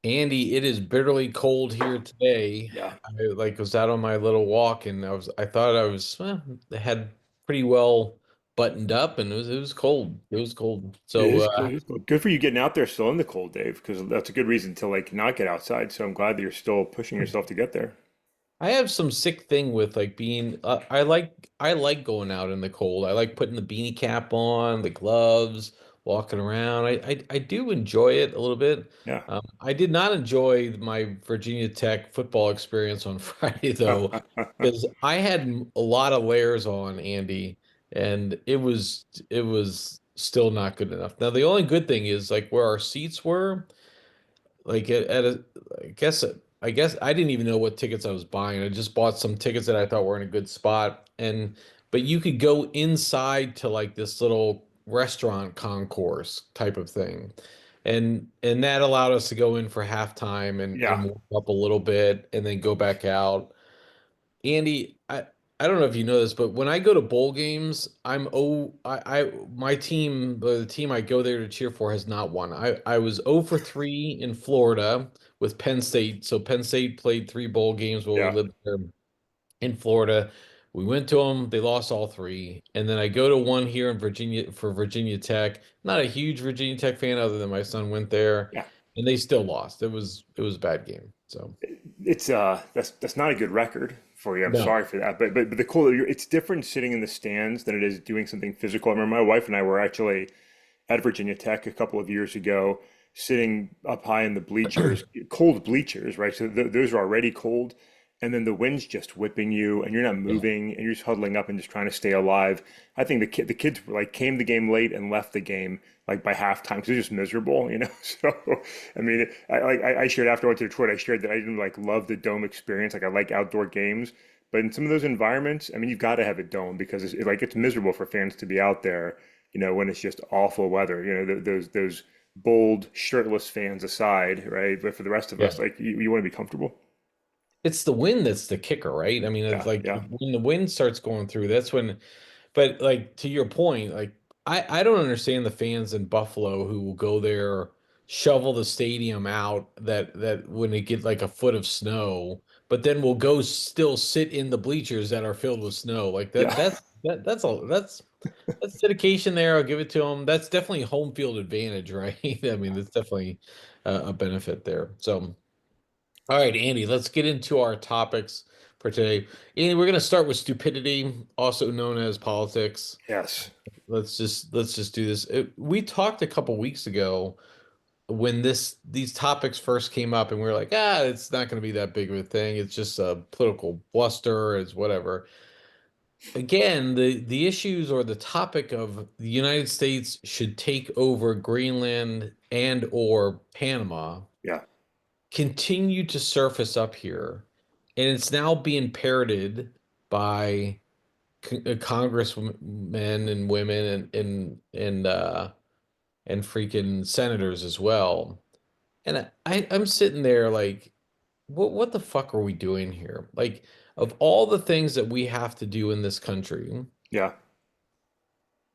Andy, it is bitterly cold here today. Yeah, I was out on my little walk and I thought I was had pretty well buttoned up and it was cold. It was cold. it So is good. It's good. Good for you getting out there still in the cold, Dave, because that's a good reason to like not get outside. So I'm glad that you're still pushing yourself to get there. I have some sick thing with like being I like going out in the cold. I like putting the beanie cap on, the gloves, walking around. I do enjoy it a little bit. Yeah. I did not enjoy my Virginia Tech football experience on Friday though, because I had a lot of layers on, Andy, and it was still not good enough. Now the only good thing is like where our seats were. Like at a, I guess I didn't even know what tickets I was buying. I just bought some tickets that I thought were in a good spot. But you could go inside to like this little restaurant concourse type of thing. And that allowed us to go in for halftime and Yeah. warm up a little bit and then go back out. Andy, I don't know if you know this, but when I go to bowl games, my team, the team I go there to cheer for has not won. I was 0 for 3 in Florida with Penn State. So Penn State played 3 bowl games while we Yeah. lived there in Florida. We went to them, they lost all 3. And then I go to one here in Virginia for Virginia Tech. Not a huge Virginia Tech fan other than my son went there Yeah. and they still lost. It was a bad game. So, It's that's not a good record for you. I'm no. sorry for that. But the cool it's different sitting in the stands than it is doing something physical. I remember my wife and I were actually at Virginia Tech a couple of years ago, sitting up high in the bleachers, cold bleachers, right? So those are already cold, and then the wind's just whipping you, and you're not Yeah. moving, and you're just huddling up and just trying to stay alive. I think the kids like came the game late and left the game like by halftime because they're just miserable, you know. So I mean, I shared after I went to Detroit, I shared that I didn't like love the dome experience, like I like outdoor games. But in some of those environments, I mean, you've got to have a dome because it's miserable for fans to be out there, when it's just awful weather. Those bold, shirtless fans aside, right? But for the rest of Yeah. us, like you want to be comfortable. It's the wind that's the kicker, right? I mean, it's Yeah, like yeah, when the wind starts going through, that's when, but like to your point, like I don't understand the fans in Buffalo who will go there, shovel the stadium out that when they get like a foot of snow, but then will go still sit in the bleachers that are filled with snow. Like that yeah. that's dedication there. I'll give it to them. That's definitely home field advantage, right? I mean, it's definitely a benefit there. So. All right, Andy, let's get into our topics for today. Andy, we're going to start with stupidity, also known as politics. Yes. Let's just do this. We talked a couple weeks ago when these topics first came up, and we were like, it's not going to be that big of a thing. It's just a political bluster, it's whatever. Again, the issues or the topic of the United States should take over Greenland and or Panama Yeah. continue to surface up here, and it's now being parroted by congressmen and women and freaking senators as well. And I'm sitting there like, what the fuck are we doing here? Like, of all the things that we have to do in this country, Yeah.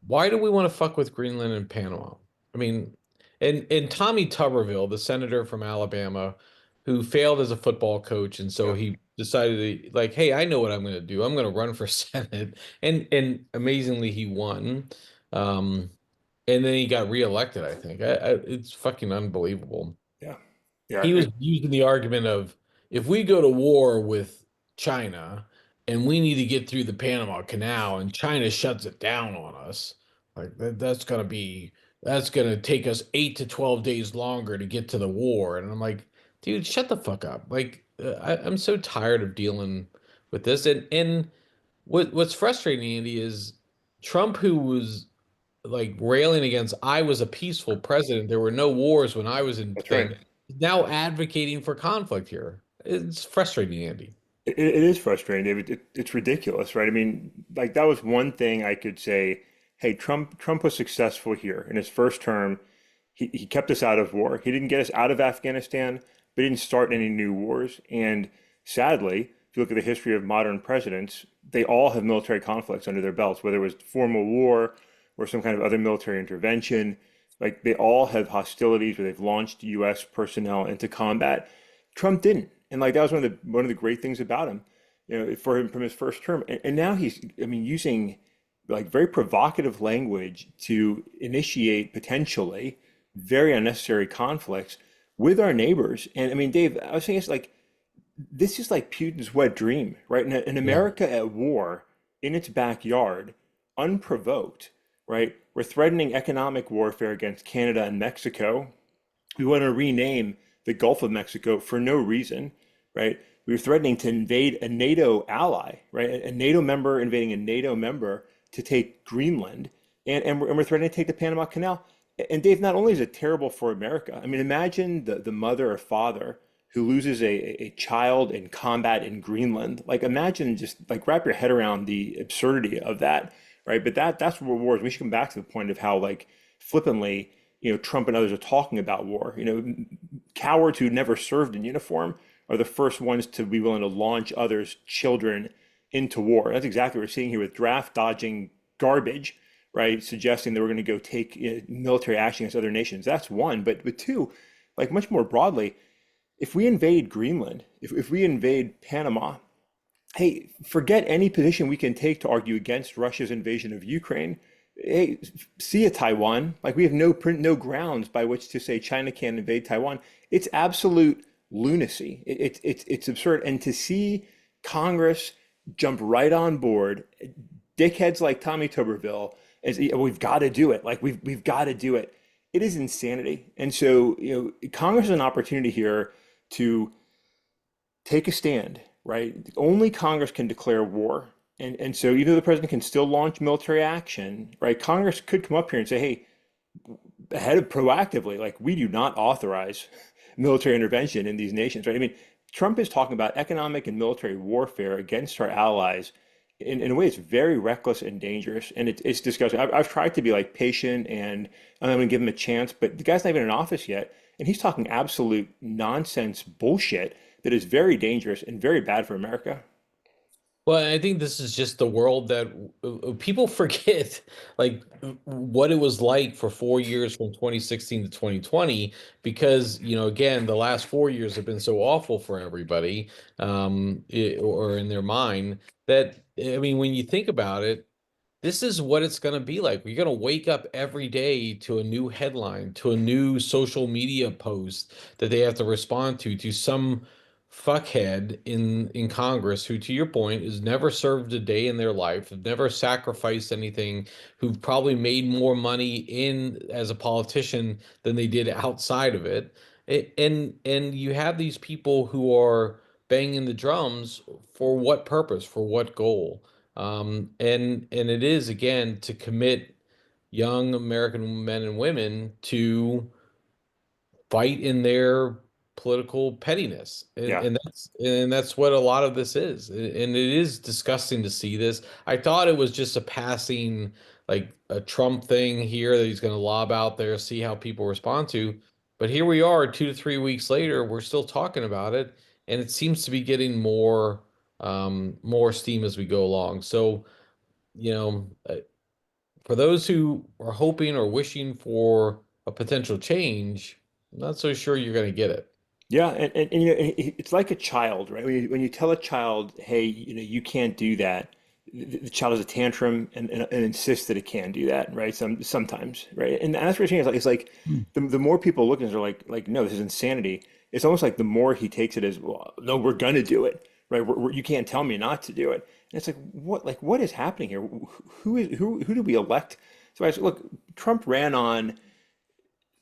why do we want to fuck with Greenland and Panama? I mean, and Tommy Tuberville, the senator from Alabama, who failed as a football coach, and so Yeah. he decided to like, hey, I know what I'm going to do. I'm going to run for Senate, and amazingly, he won. Um, and then he got reelected. I think it's fucking unbelievable. Yeah. Yeah. He was using the argument of if we go to war with China and we need to get through the Panama Canal and China shuts it down on us, like that's gonna take us 8 to 12 days longer to get to the war. And I'm like, dude, shut the fuck up. Like I'm so tired of dealing with this. And what's frustrating, Andy, is Trump, who was like railing against I was a peaceful president. There were no wars when I was in That's right. thing. Now advocating for conflict here. It's frustrating, Andy. It is frustrating, David. It's ridiculous, right? I mean, like that was one thing I could say, hey, Trump was successful here in his first term. He kept us out of war. He didn't get us out of Afghanistan, but he didn't start any new wars. And sadly, if you look at the history of modern presidents, they all have military conflicts under their belts, whether it was formal war or some kind of other military intervention. Like they all have hostilities where they've launched U.S. personnel into combat. Trump didn't, and like that was one of the great things about him, for him from his first term. And now he's, I mean, using like very provocative language to initiate potentially very unnecessary conflicts with our neighbors. And I mean, Dave, I was saying it's like this is like Putin's wet dream, right? In Yeah. America at war in its backyard, unprovoked, right? We're threatening economic warfare against Canada and Mexico. We want to rename the Gulf of Mexico for no reason, right? We were threatening to invade a NATO ally, right? A NATO member invading a NATO member to take Greenland, and we're threatening to take the Panama Canal. And Dave, not only is it terrible for America, I mean, imagine the mother or father who loses a child in combat in Greenland. Like, imagine, just like wrap your head around the absurdity of that, right? But that's what war is. We should come back to the point of how like flippantly, Trump and others are talking about war. Cowards who never served in uniform are the first ones to be willing to launch others' children into war. That's exactly what we're seeing here with draft dodging garbage, right? Suggesting that we're going to go take military action against other nations. That's one. But two, like much more broadly, if we invade Greenland, if we invade Panama, hey, forget any position we can take to argue against Russia's invasion of Ukraine. Hey, see a Taiwan. Like we have no grounds by which to say China can't invade Taiwan. It's absolute lunacy. It's absurd. And to see Congress jump right on board, dickheads like Tommy Tuberville, as we've got to do it. Like we've got to do it. It is insanity. And so, Congress has an opportunity here to take a stand, right? Only Congress can declare war. And so even though the president can still launch military action, right? Congress could come up here and say, hey, ahead of proactively, like we do not authorize military intervention in these nations, right? I mean, Trump is talking about economic and military warfare against our allies in a way that's very reckless and dangerous. And it's disgusting. I've tried to be like patient and I'm going to give him a chance, but the guy's not even in office yet. And he's talking absolute nonsense bullshit that is very dangerous and very bad for America. Well, I think this is just the world that people forget, like what it was like for 4 years from 2016 to 2020, because, again, the last 4 years have been so awful for everybody, or in their mind that, I mean, when you think about it, this is what it's going to be like. You're going to wake up every day to a new headline, to a new social media post that they have to respond to some fuckhead in Congress who, to your point, has never served a day in their life, have never sacrificed anything, who've probably made more money in as a politician than they did outside of it. And you have these people who are banging the drums for what purpose, for what goal? And it is again to commit young American men and women to fight in their political pettiness, and, Yeah. and that's what a lot of this is, and it is disgusting to see this. I thought it was just a passing, like a Trump thing here that he's going to lob out there, see how people respond to, but here we are 2 to 3 weeks later, we're still talking about it, and it seems to be getting more steam as we go along. So for those who are hoping or wishing for a potential change, I'm not so sure you're going to get it. Yeah, and it's like a child, right? When you tell a child, hey, you can't do that, the child has a tantrum and insists that it can do that, right? Sometimes, right? And that's what you're saying is like Hmm. the more people look at it, are like, no, this is insanity. It's almost like the more he takes it as, well, no, we're gonna do it, right? You can't tell me not to do it. And it's like what is happening here? Who do we elect? So I said, look, Trump ran on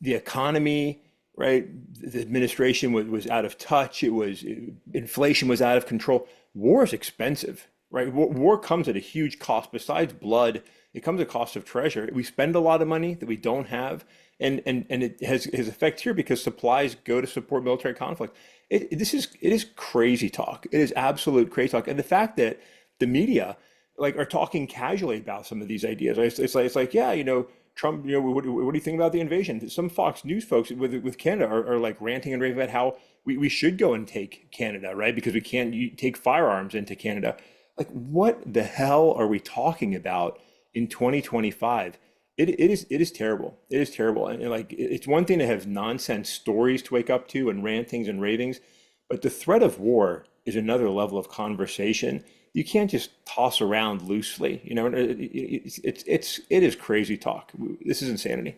the economy, right? The administration was out of touch. Inflation was out of control. War is expensive, right? War comes at a huge cost. Besides blood, it comes at a cost of treasure. We spend a lot of money that we don't have, and it has effect here because supplies go to support military conflict. It is crazy talk. It is absolute crazy talk, and the fact that the media like are talking casually about some of these ideas. It's like, yeah, Trump, what do you think about the invasion? Some Fox News folks with Canada are like ranting and raving about how we should go and take Canada, right? Because we can't take firearms into Canada. Like, what the hell are we talking about in 2025? it is terrible. It is terrible. And like it's one thing to have nonsense stories to wake up to and rantings and ravings, but the threat of war is another level of conversation. You can't just toss around loosely. It is crazy talk. This is insanity.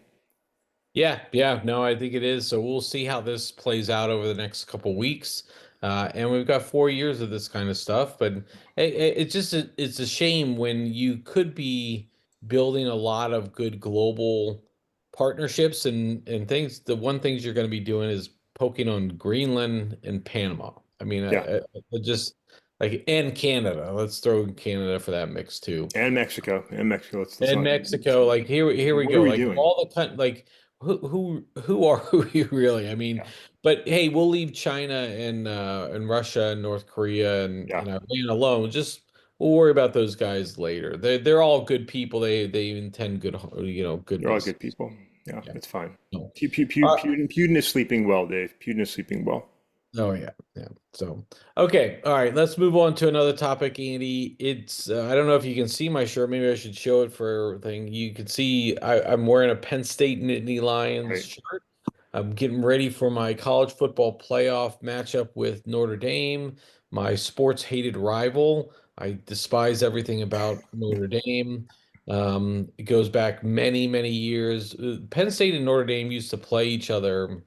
Yeah, yeah, no, I think it is. So we'll see how this plays out over the next couple weeks. And we've got 4 years of this kind of stuff, but it's just it's a shame when you could be building a lot of good global partnerships and things. The one things you're going to be doing is poking on Greenland and Panama. I mean, Yeah, I just like and Canada. Let's throw Canada for that mix too. and Mexico, and Mexico. Let's And not. Mexico, like here we What are go. we Like doing? all the like who are who you really? I mean, Yeah, but hey, we'll leave China and Russia and North Korea yeah. and Iran alone. Just we'll worry about those guys later. They're all good people. They intend good They're all goodness. good people. Yeah, Yeah. it's fine. No. Putin is sleeping well, Dave. Putin is sleeping well. Oh yeah, yeah. So okay, all right. Let's move on to another topic, Andy. It's I don't know if you can see my shirt. Maybe I should show it for thing. You can see I'm wearing a Penn State Nittany Lions Right. shirt. I'm getting ready for my college football playoff matchup with Notre Dame, my sports hated rival. I despise everything about Notre Dame. It goes back many, many years. Penn State and Notre Dame used to play each other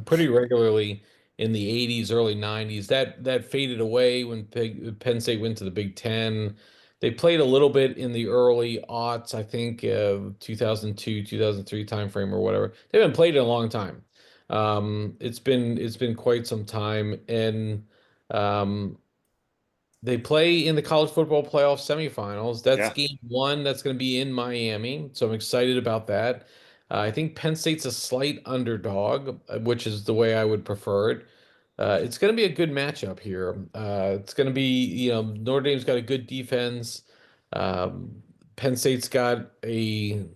pretty regularly in the 80s, early 90s. That faded away when Penn State went to the Big Ten. They played a little bit in the early aughts, I think 2002, 2003 timeframe or whatever. They haven't played in a long time. It's been quite some time, and um, they play in the college football playoff semifinals. That's Yeah. game one. That's going to be in Miami. So I'm excited about that. I think Penn State's a slight underdog, which is the way I would prefer it. It's going to be a good matchup here. It's going to be, Notre Dame's got a good defense. Um, Penn State's got a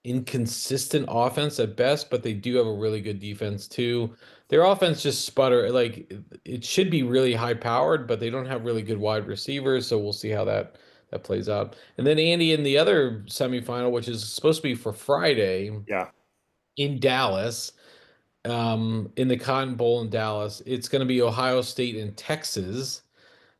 inconsistent offense at best, but they do have a really good defense too. Their offense just sputter. Like it should be really high powered, but they don't have really good wide receivers, so we'll see how that plays out. And then Andy in the other semifinal, which is supposed to be for Friday Yeah. in Dallas, in the Cotton Bowl in Dallas, it's going to be Ohio State and Texas.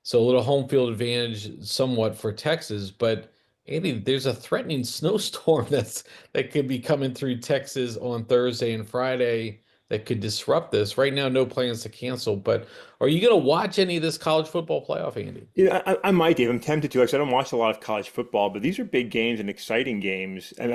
So a little home field advantage somewhat for Texas, but Andy, there's a threatening snowstorm that could be coming through Texas on Thursday and Friday that could disrupt this. Right now, no plans to cancel, but are you going to watch any of this college football playoff, Andy? Yeah, I might, Dave. I'm tempted to. Like, I don't watch a lot of college football, but these are big games and exciting games. And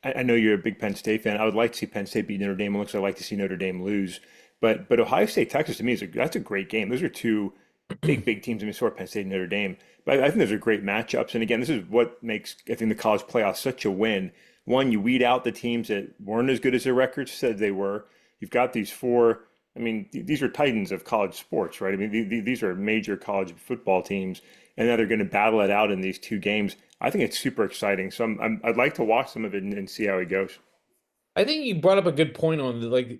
I know you're a big Penn State fan. I would like to see Penn State beat Notre Dame. It looks like I'd like to see Notre Dame lose. But Ohio State, Texas, to me, that's a great game. Those are two big teams. I mean, sort of Penn State and Notre Dame. But I think those are great matchups. And again, this is what makes, I think, the college playoff such a win. One, you weed out the teams that weren't as good as their records said they were. You've got these four. I mean, these are titans of college sports, right? I mean, these are major college football teams, and now they're going to battle it out in these two games. I think it's super exciting. So I'd like to watch some of it and see how it goes. I think you brought up a good point on like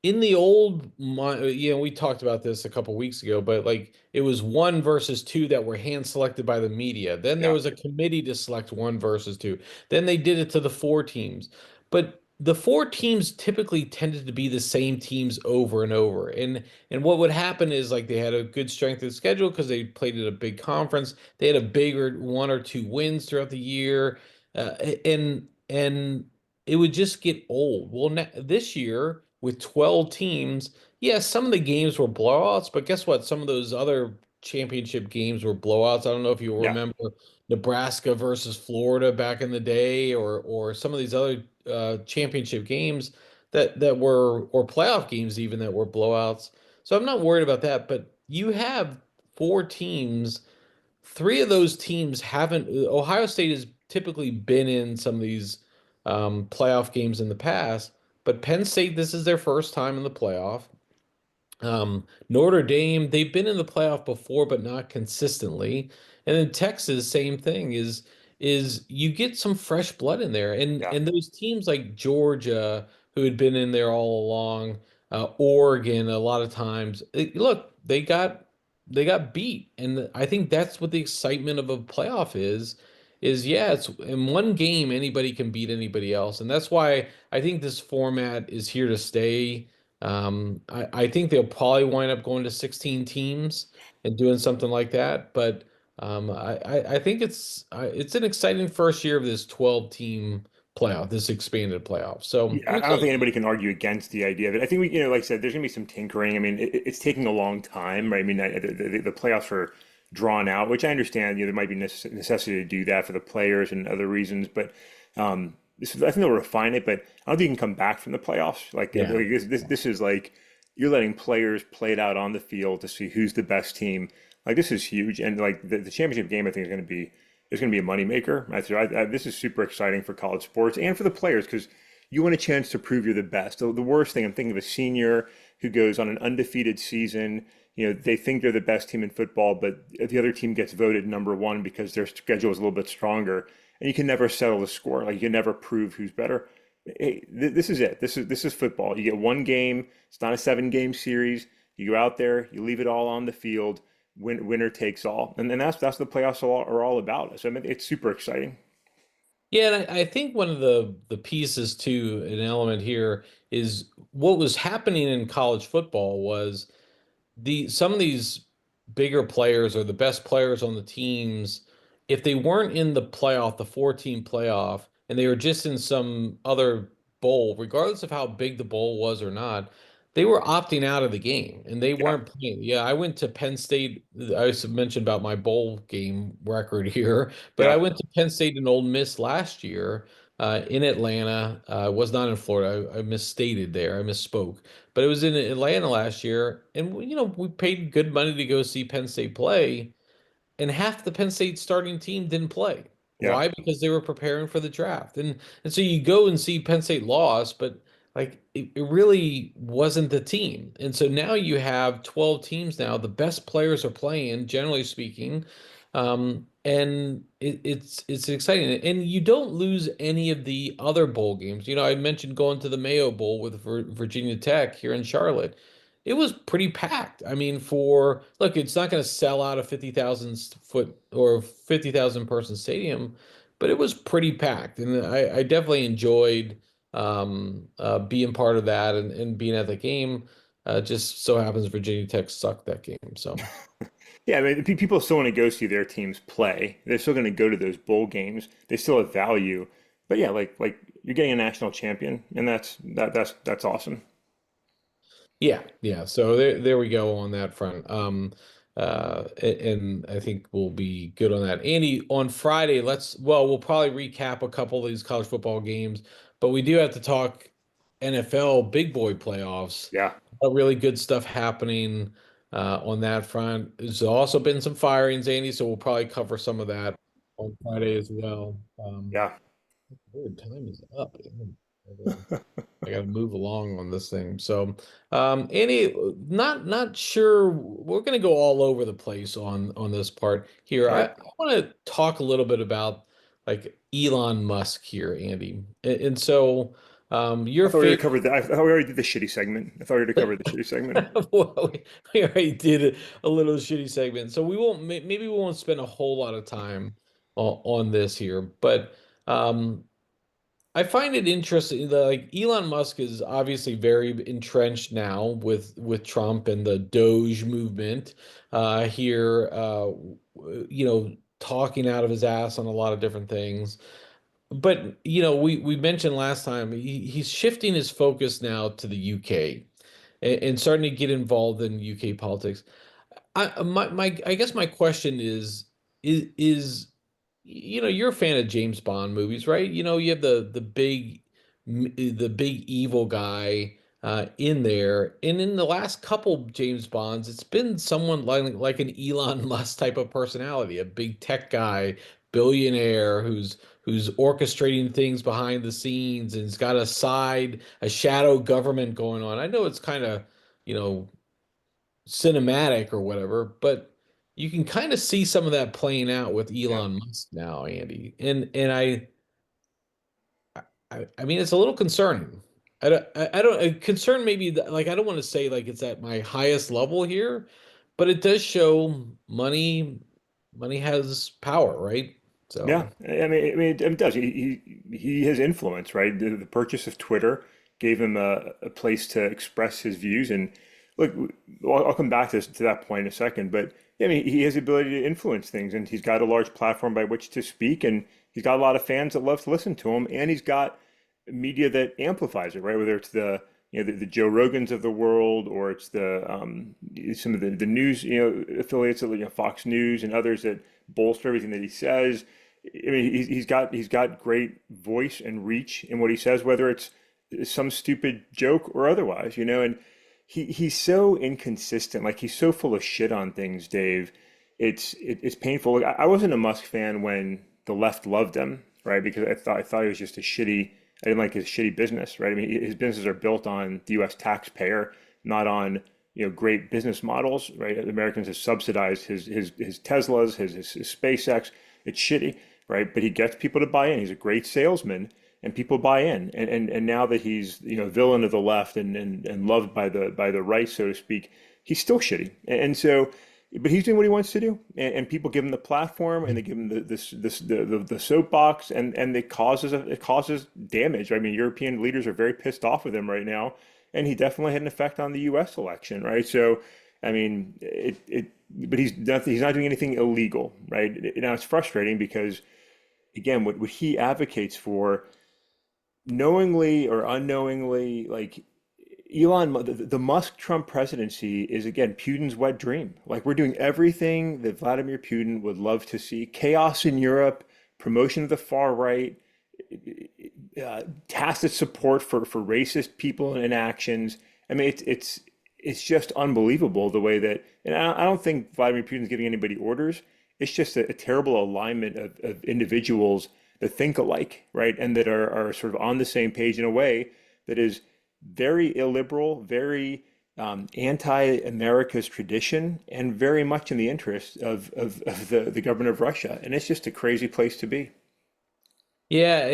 in the old we talked about this a couple weeks ago, but like it was one versus two that were hand selected by the media. Then there Yeah, was a committee to select one versus two. Then they did it to the four teams. But the four teams typically tended to be the same teams over and over. And what would happen is like they had a good strength of schedule because they played at a big conference. They had a bigger one or two wins throughout the year. And it would just get old. Well, this year with 12 teams, yes, some of the games were blowouts, but guess what? Some of those other championship games were blowouts. I don't know if you yeah. remember Nebraska versus Florida back in the day, or some of these other championship games that were or playoff games even that were blowouts. So I'm not worried about that. But you have four teams. Three of those teams haven't. Ohio State has typically been in some of these playoff games in the past, but Penn State, this is their first time in the playoff. Notre Dame, they've been in the playoff before, but not consistently. And then Texas, same thing is you get some fresh blood in there, and Yeah. and those teams like Georgia, who had been in there all along, Oregon, a lot of times, look, they got beat, and I think that's what the excitement of a playoff is. is yeah, it's in one game anybody can beat anybody else, and that's why I think this format is here to stay. I think they'll probably wind up going to 16 teams and doing something like that, but I think it's an exciting first year of this 12 team playoff, this expanded playoff. So I'm Yeah, I don't think excited. anybody can argue against the idea of it. I think like I said, there's going to be some tinkering. I mean, it's taking a long time, right? I mean, the playoffs are drawn out, which I understand. There might be necessity to do that for the players and other reasons, but I think they'll refine it. But I don't think you can come back from the playoffs. Yeah. This is like you're letting players play it out on the field to see who's the best team. Like this is huge, and like the championship game, I think is going to be a moneymaker. This is super exciting for college sports and for the players because you want a chance to prove you're the best. The worst thing, I'm thinking of a senior who goes on an undefeated season. They think they're the best team in football, but the other team gets voted number one because their schedule is a little bit stronger, and you can never settle the score. Like you can never prove who's better. Hey, this is it. This is football. You get one game. It's not a 7 game series. You go out there, you leave it all on the field. Winner takes all, and then that's the playoffs are all about. So I mean, it's super exciting. Yeah, and I think one of the pieces to an element here is what was happening in college football was the some of these bigger players or the best players on the teams, if they weren't in the playoff, the 14 playoff, and they were just in some other bowl, regardless of how big the bowl was or not, they were opting out of the game and they Yeah, weren't playing. Yeah, I went to Penn State. I just mentioned about my bowl game record here, but I yeah. went to Penn State and Ole Miss last year in Atlanta. I was not in Florida. I misstated there. I misspoke, but it was in Atlanta last year, and we paid good money to go see Penn State play, and half the Penn State starting team didn't play. Yeah. Why? Because they were preparing for the draft. And so you go and see Penn State lost, but like it really wasn't the team. And so now you have 12 teams now. The best players are playing, generally speaking. And it's exciting. And you don't lose any of the other bowl games. I mentioned going to the Mayo Bowl with Virginia Tech here in Charlotte. It was pretty packed. I mean, look, it's not going to sell out a 50,000 foot or 50,000 person stadium, but it was pretty packed. And I definitely enjoyed being part of that and being at the game. Just so happens Virginia Tech sucked that game. So, Yeah, I mean, people still want to go see their teams play. They're still going to go to those bowl games. They still have value. But yeah, like you're getting a national champion, and that's awesome. yeah, yeah. So there we go on that front. And I think we'll be good on that. Andy, on Friday, we'll probably recap a couple of these college football games, but we do have to talk NFL big boy playoffs. Yeah, Really good stuff happening on that front. There's also been some firings, Andy, so we'll probably cover some of that on Friday as well. yeah. Weird, time is up. I got to move along on this thing. So, Andy, not sure. We're going to go all over the place on this part here. I, Okay. I want to talk a little bit about like Elon Musk here, Andy. And so, I your thought we already favorite. covered that. I thought we already did the shitty segment. I thought we already covered the shitty segment. Well, we already did a little shitty segment, so we won't. Maybe we won't spend a whole lot of time on this here, but. I find it interesting that like Elon Musk is obviously very entrenched now with Trump and the Doge movement here, talking out of his ass on a lot of different things. But we mentioned last time he's shifting his focus now to the UK and starting to get involved in UK politics. I guess my question is you're a fan of James Bond movies, right? You have the big evil guy in there, and in the last couple James Bonds, it's been someone like an Elon Musk type of personality, a big tech guy, billionaire who's orchestrating things behind the scenes and's got a shadow government going on. I know it's kind of you know cinematic or whatever, but you can kind of see some of that playing out with Yeah. Elon Musk now, Andy. And I mean it's a little concerning. I don't concern maybe like I don't want to say like it's at my highest level here, but it does show money has power, right? Yeah, So it does. He has influence, right? The purchase of Twitter gave him a place to express his views. And look, I'll come back to that point in a second. But yeah, I mean, he has the ability to influence things, and he's got a large platform by which to speak, and he's got a lot of fans that love to listen to him, and he's got media that amplifies it, right? Whether it's the Joe Rogans of the world, or it's some of the news affiliates of Fox News and others that bolster everything that he says. I mean, he's got great voice and reach in what he says, whether it's some stupid joke or otherwise, and he's so inconsistent. Like, he's so full of shit on things, Dave. It's painful. Like, I wasn't a Musk fan when the left loved him, right? Because I thought he was just a shitty. I didn't like his shitty business, right? I mean, his businesses are built on the U.S. taxpayer, not on great business models, right? Americans have subsidized his Teslas, his SpaceX. It's shitty, right? But he gets people to buy in. He's a great salesman, and people buy in. And now that he's villain of the left and loved by the right, so to speak, he's still shitty. And so, but he's doing what he wants to do, and people give him the platform, and they give him the soapbox, and it causes damage. I mean, European leaders are very pissed off with him right now, and he definitely had an effect on the U.S. election, right? So, I mean, but he's not doing anything illegal, right? Now it's frustrating because, again, what he advocates for, knowingly or unknowingly, like, the Musk Trump presidency is, again, Putin's wet dream. Like, we're doing everything that Vladimir Putin would love to see: chaos in Europe, promotion of the far right, tacit support for racist people and actions. I mean, it's just unbelievable the way that, and I don't think Vladimir Putin's giving anybody orders. It's just a terrible alignment of individuals that think alike, right? And that are sort of on the same page in a way that is very illiberal, very anti-America's tradition, and very much in the interest of the government of Russia. And it's just a crazy place to be. yeah,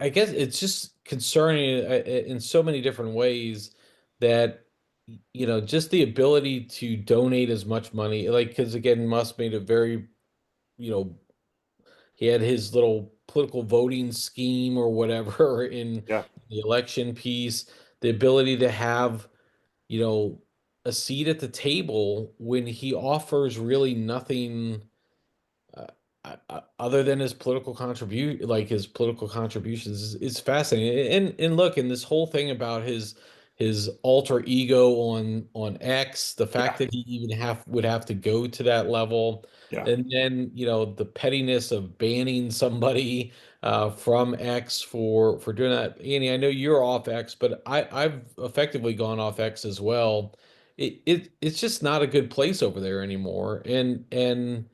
I guess it's just concerning in so many different ways that just the ability to donate as much money, like, because again, Musk made a very you know he had his little political voting scheme or whatever in Yeah, the election piece, the ability to have you know a seat at the table when he offers really nothing uh, other than his political contributions is fascinating. And look, and this whole thing about his alter ego on X, the fact yeah, that he even would have to go to that level, yeah, and then the pettiness of banning somebody from X for doing that. Annie, I know you're off X, but I've effectively gone off X as well. It's just not a good place over there anymore, and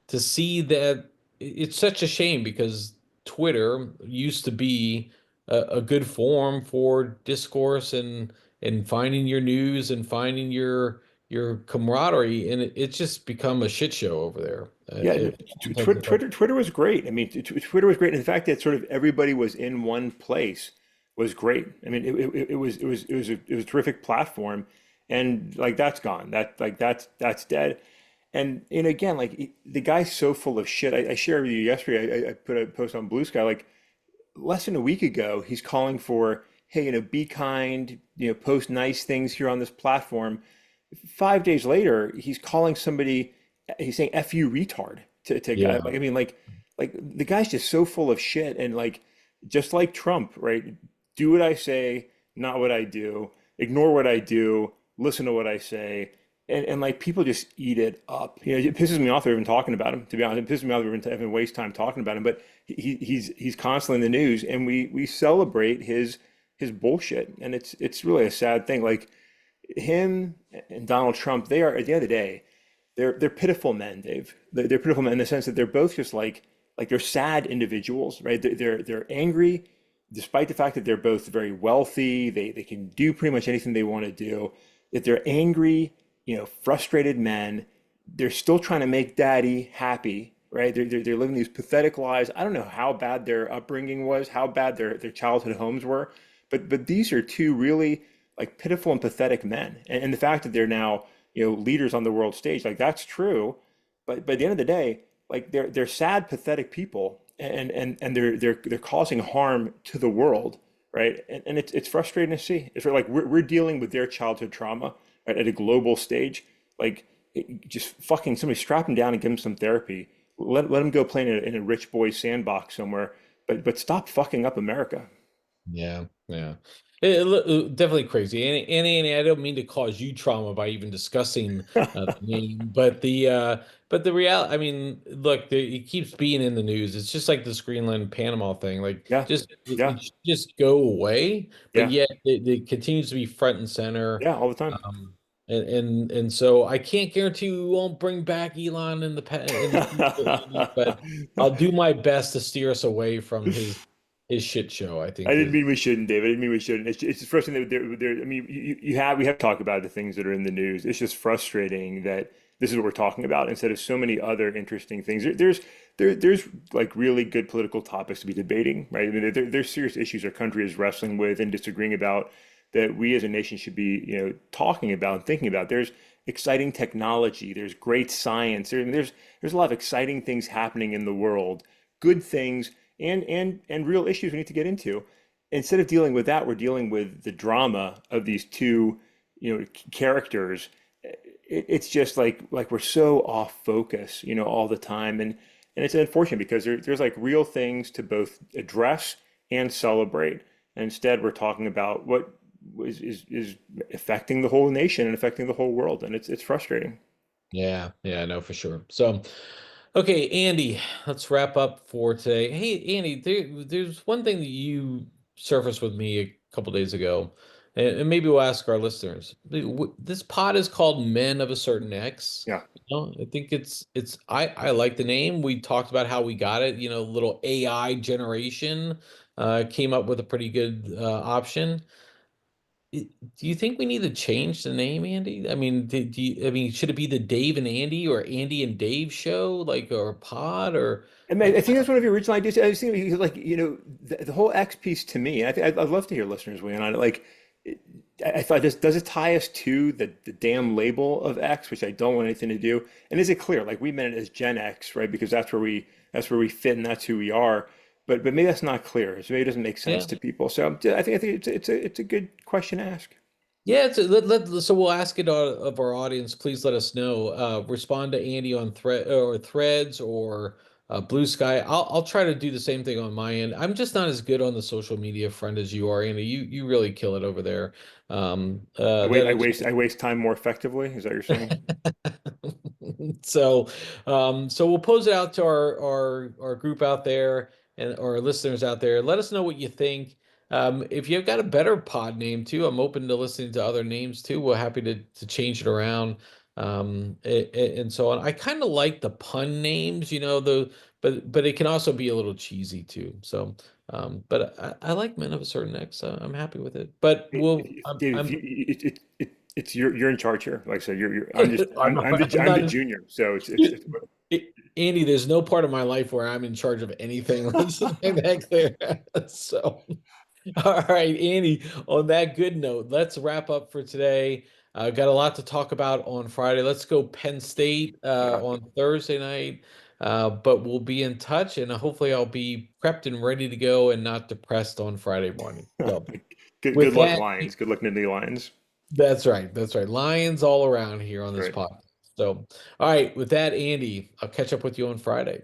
to see that it's such a shame because Twitter used to be a good forum for discourse and finding your news and finding your camaraderie, and it's just become a shit show over there. yeah. Sometimes Twitter was great. I mean, Twitter was great. And the fact that sort of everybody was in one place was great. I mean, it was a terrific platform, and like that's gone. That's dead. And again, like, the guy's so full of shit. I shared with you yesterday. I put a post on Blue Sky, like, less than a week ago. He's calling for, hey, be kind, post nice things here on this platform. 5 days later, he's calling somebody. He's saying "f you, retard" to guy. yeah. Like, I mean, like the guy's just so full of shit, and, like, just like Trump, right? Do what I say, not what I do. Ignore what I do. Listen to what I say. And like, people just eat it up. It pisses me off they're even talking about him. To be honest, it pisses me off they're even waste time talking about him. But he's constantly in the news, and we celebrate his bullshit, and it's really a sad thing. Like, him and Donald Trump, they are, at the end of the day, they're pitiful men, Dave. They're pitiful men in the sense that they're both just like they're sad individuals, right? They're angry, despite the fact that they're both very wealthy. They can do pretty much anything they want to do. That they're angry, frustrated men. They're still trying to make daddy happy, right? They're living these pathetic lives. I don't know how bad their upbringing was, how bad their childhood homes were, but these are two really, like, pitiful and pathetic men. And the fact that they're now leaders on the world stage, like, that's true. But at the end of the day, like they're sad, pathetic people, and they're causing harm to the world, right? And it's frustrating to see. It's like we're dealing with their childhood trauma, right, at a global stage. Like just fucking somebody strap them down and give them some therapy. Let them go play in a rich boy sandbox somewhere, but stop fucking up America. Yeah, yeah. Definitely crazy. Annie, I don't mean to cause you trauma by even discussing the name, but the reality, I mean, look, it keeps being in the news. It's just like this Greenland and Panama thing. Like, Yeah, it yeah, should just go away, but yeah, yet it continues to be front and center. yeah, all the time. And so I can't guarantee we won't bring back Elon in the future, Andy, but I'll do my best to steer us away from his shit show, I I think didn't is. mean we shouldn't, David. I didn't mean we shouldn't. It's just frustrating that I mean, we have talked about the things that are in the news. It's just frustrating that this is what we're talking about instead of so many other interesting things. There's like really good political topics to be debating, right? I mean, there's serious issues our country is wrestling with and disagreeing about that we as a nation should be, talking about and thinking about. There's exciting technology. There's great science. There's a lot of exciting things happening in the world. Good things and real issues we need to get into. Instead of dealing with that, we're dealing with the drama of these two, characters. It's just like we're so off focus, all the time, and it's unfortunate because there's like real things to both address and celebrate. And instead, we're talking about what is affecting the whole nation and affecting the whole world, and it's frustrating. Yeah, yeah, I know for sure. So, okay, Andy, let's wrap up for today. Hey, Andy, there's one thing that you surfaced with me a couple days ago, and maybe we'll ask our listeners. This pod is called Men of a Certain X. Yeah. I think I like the name. We talked about how we got it. Little AI generation came up with a pretty good option. Do you think we need to change the name, Andy? I mean, I mean, should it be the Dave and Andy or Andy and Dave show, like, or pod, or And I think that's one of your original ideas. I was thinking, like, the whole X piece to me, and I'd love to hear listeners weigh in on it. Like, it- I thought, does it tie us to the damn label of X, which I don't want anything to do? And is it clear? Like, we meant it as Gen X, right? Because that's where we fit and that's who we are. But maybe that's not clear. So maybe it doesn't make sense yeah, to people. So I think it's a good question to ask. yeah. So we'll ask it of our audience. Please let us know. Respond to Andy on Threads or Blue Sky. I'll try to do the same thing on my end. I'm just not as good on the social media front as you are, Andy. You really kill it over there. I wait, That I is. waste I waste time more effectively. Is that what you're saying? So, so we'll pose it out to our group out there and our listeners out there. Let us know what you think. If you've got a better pod name too, I'm open to listening to other names too. We're happy to change it around, and so on. I kind of like the pun names, but it can also be a little cheesy too. So, but I like Men of a Certain X. So I'm happy with it. But Dave, if I'm you, it's you're in charge here. Like I said, I'm just I'm I'm the not. junior. So it's Andy, there's no part of my life where I'm in charge of anything. Let's make that clear. So, all right, Andy, on that good note, let's wrap up for today. Got a lot to talk about on Friday. Let's go Penn State yeah. on Thursday night. But we'll be in touch and hopefully I'll be prepped and ready to go and not depressed on Friday morning. So, Good with luck, that, Lions. Good luck, Nittany Lions. that's right. That's right. Lions all around here on this Right. podcast. So, all right, with that, Andy, I'll catch up with you on Friday.